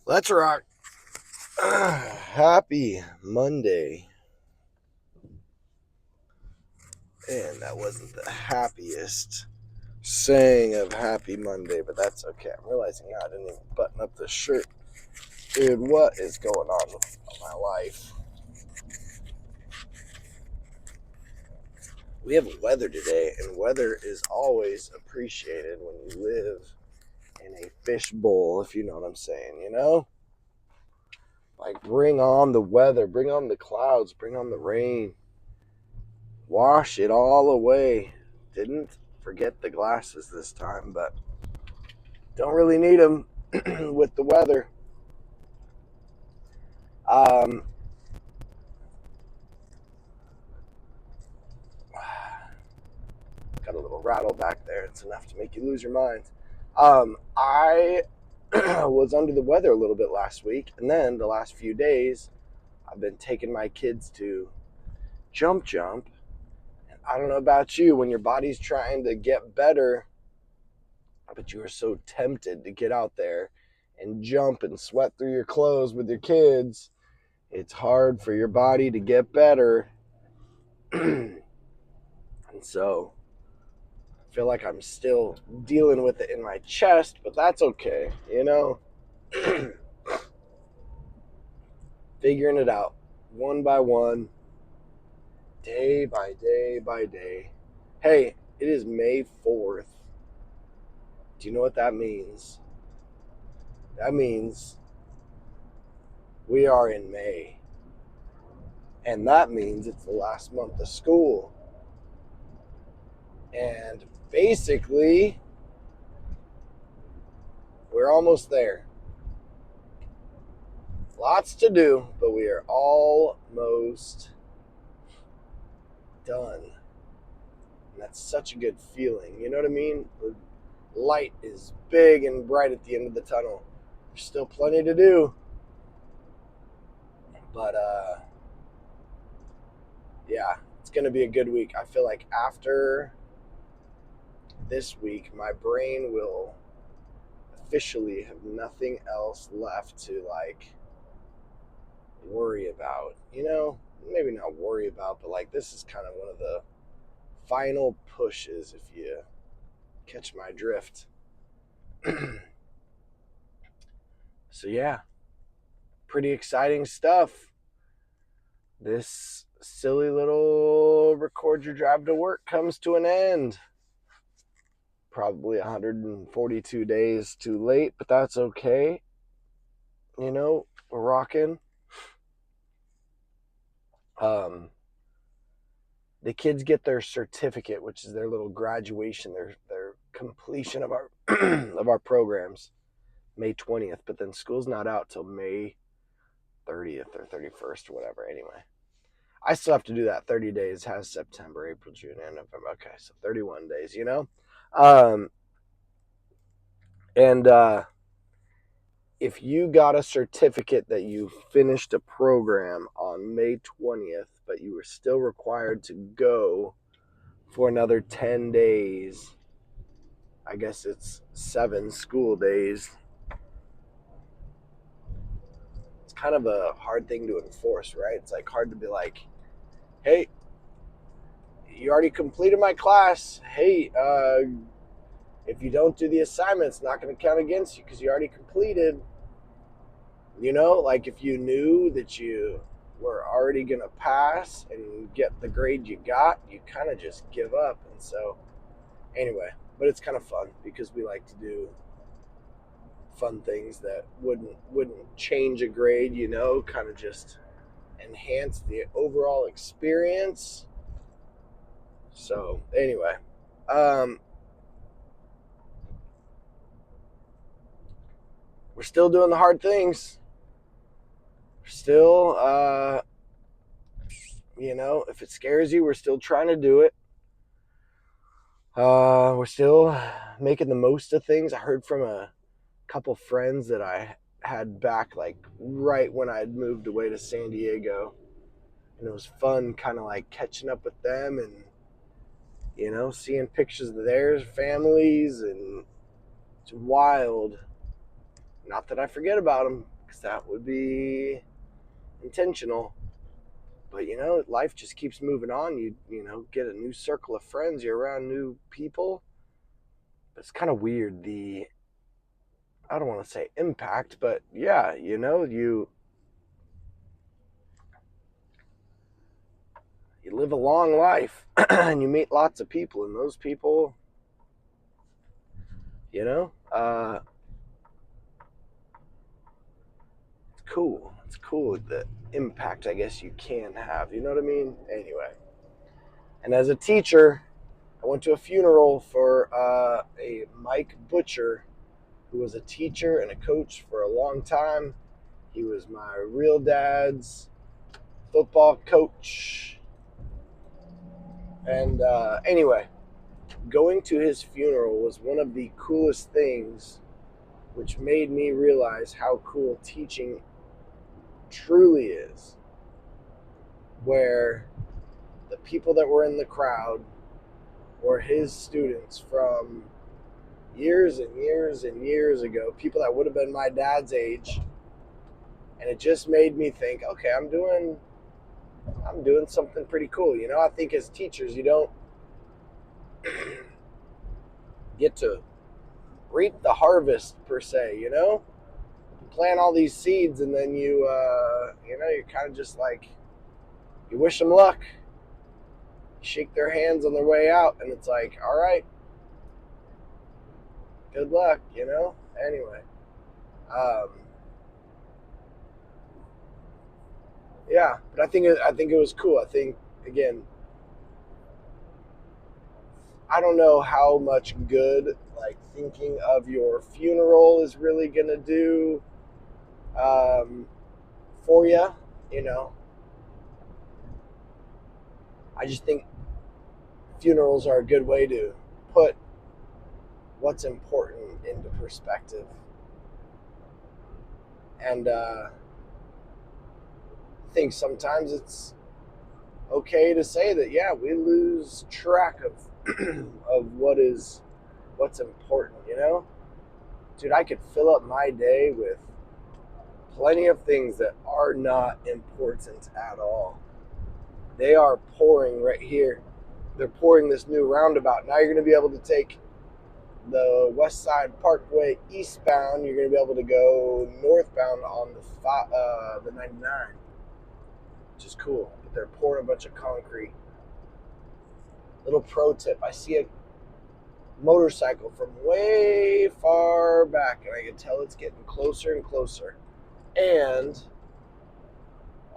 Let's rock. Happy Monday. And that wasn't the happiest saying of Happy Monday, but that's okay. I'm realizing now I didn't even button up the shirt. Dude, what is going on with my life? We have weather today, and weather is always appreciated when you live in a fishbowl, if you know what I'm saying, you know? Like, bring on the weather, bring on the clouds, bring on the rain. Wash it all away. Didn't forget the glasses this time, but don't really need them with the weather. Um, got a little rattle back there. It's enough to make you lose your mind. I was under the weather a little bit last week, and then the last few days, I've been taking my kids to jump. And I don't know about you, when your body's trying to get better, but you are so tempted to get out there and jump and sweat through your clothes with your kids. It's hard for your body to get better. And so I feel like I'm still dealing with it in my chest, but that's okay, you know? Figuring it out one by one, day by day by day. Hey, it is May 4th. Do you know what that means? That means we are in May. And that means it's the last month of school. And basically, we're almost there. Lots to do, but we are almost done. And that's such a good feeling. You know what I mean? The light is big and bright at the end of the tunnel. There's still plenty to do. But yeah, it's going to be a good week. I feel like after this week, my brain will officially have nothing else left to like worry about. You know, maybe not worry about, but like this is kind of one of the final pushes, if you catch my drift. So yeah, pretty exciting stuff. This silly little record your drive to work comes to an end. Probably 142 days too late, but that's okay. You know, we're rocking. Um, the kids get their certificate, which is their little graduation, their completion of our of our programs, May 20th. But then school's not out till May 30th or 31st or whatever. Anyway, I still have to do that 30 days. Has September, April, June, and November. Okay, so 31 days. You know, um, and if you got a certificate that you finished a program on May 20th, but you were still required to go for another 10 days, I guess it's 7 school days. It's kind of a hard thing to enforce, right? It's like hard to be like, hey, you already completed my class. Hey, if you don't do the assignment, it's not going to count against you because you already completed. You know, like if you knew that you were already going to pass and get the grade you got, you kind of just give up. And so, anyway, but it's kind of fun because we like to do fun things that wouldn't change a grade, you know, kind of just enhance the overall experience. So, anyway, um, we're still doing the hard things. We're still, you know, if it scares you, we're still trying to do it. We're still making the most of things. I heard from a couple friends that I had back like right when I had moved away to San Diego. And it was fun kind of like catching up with them and, you know, seeing pictures of their families. And it's wild. Not that I forget about them, because that would be intentional. But life just keeps moving on. You get a new circle of friends. You're around new people. But it's kind of weird. I don't want to say impact, but yeah, you live a long life and you meet lots of people, and those people, you know, uh, it's cool. It's cool the impact I guess you can have. You know what I mean? Anyway, and as a teacher, I went to a funeral for a Mike Butcher, who was a teacher and a coach for a long time. He was my real dad's football coach. And anyway, going to his funeral was one of the coolest things, which made me realize how cool teaching truly is. Where the people that were in the crowd were his students from years and years and years ago, people that would have been my dad's age. And it just made me think, okay, I'm doing something pretty cool. I think as teachers, you don't get to reap the harvest per se. You plant all these seeds, and then you're kind of just like, you wish them luck, you shake their hands on their way out, and it's like, all right, good luck. Anyway, um, yeah, but I think it was cool. I think, again, I don't know how much good like thinking of your funeral is really gonna do for you. You know, I just think funerals are a good way to put what's important into perspective. And I think sometimes it's okay to say that, yeah, we lose track of of what's important. Dude, I could fill up my day with plenty of things that are not important at all. They are pouring right here. They're pouring this new roundabout. Now you're going to be able to take the West Side Parkway eastbound. You're going to be able to go northbound on the 99, which is cool. But they're pouring a bunch of concrete. Little pro tip: I see a motorcycle from way far back, and I can tell it's getting closer and closer. And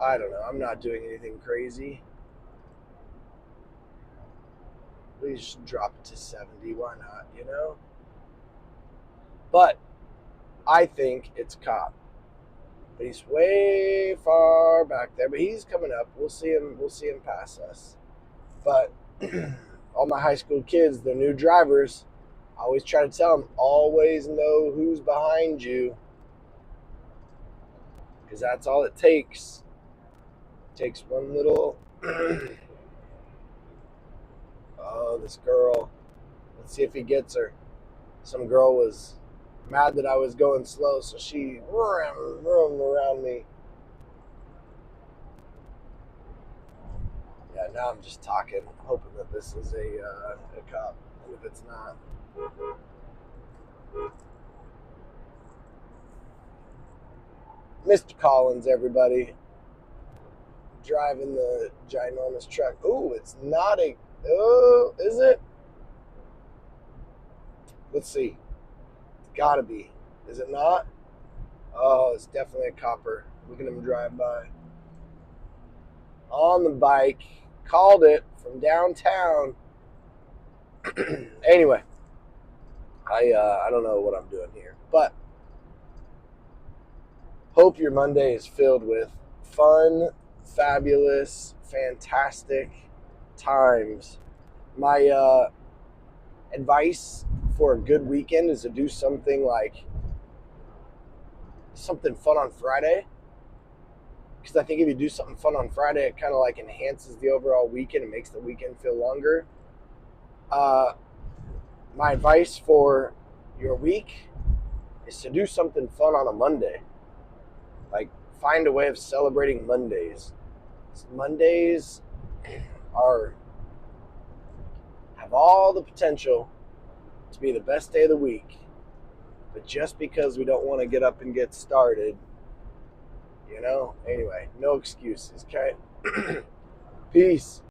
I don't know. I'm not doing anything crazy. We just drop it to 70. Why not? But I think it's a cop. But he's way far back there. But he's coming up. We'll see him. We'll see him pass us. But all my high school kids, they're new drivers. I always try to tell them, always know who's behind you, because that's all it takes. It takes one little. Oh, this girl. Let's see if he gets her. Some girl was mad that I was going slow, so she roamed around me. Yeah, now I'm just talking, hoping that this is a cop, and if it's not. Mr. Collins, everybody. Driving the ginormous truck. Ooh, it's not a... Oh, is it? Let's see. It's gotta be. Is it not? Oh, it's definitely a copper. Look at him drive by. On the bike. Called it from downtown. Anyway, I don't know what I'm doing here, but hope your Monday is filled with fun, fabulous, fantastic times. My advice for a good weekend is to do something fun on Friday, because I think if you do something fun on Friday, it kind of like enhances the overall weekend and makes the weekend feel longer. My advice for your week is to do something fun on a Monday. Like, find a way of celebrating Mondays. Mondays are have all the potential to be the best day of the week, but just because we don't want to get up and get started, anyway, no excuses. Okay. Peace.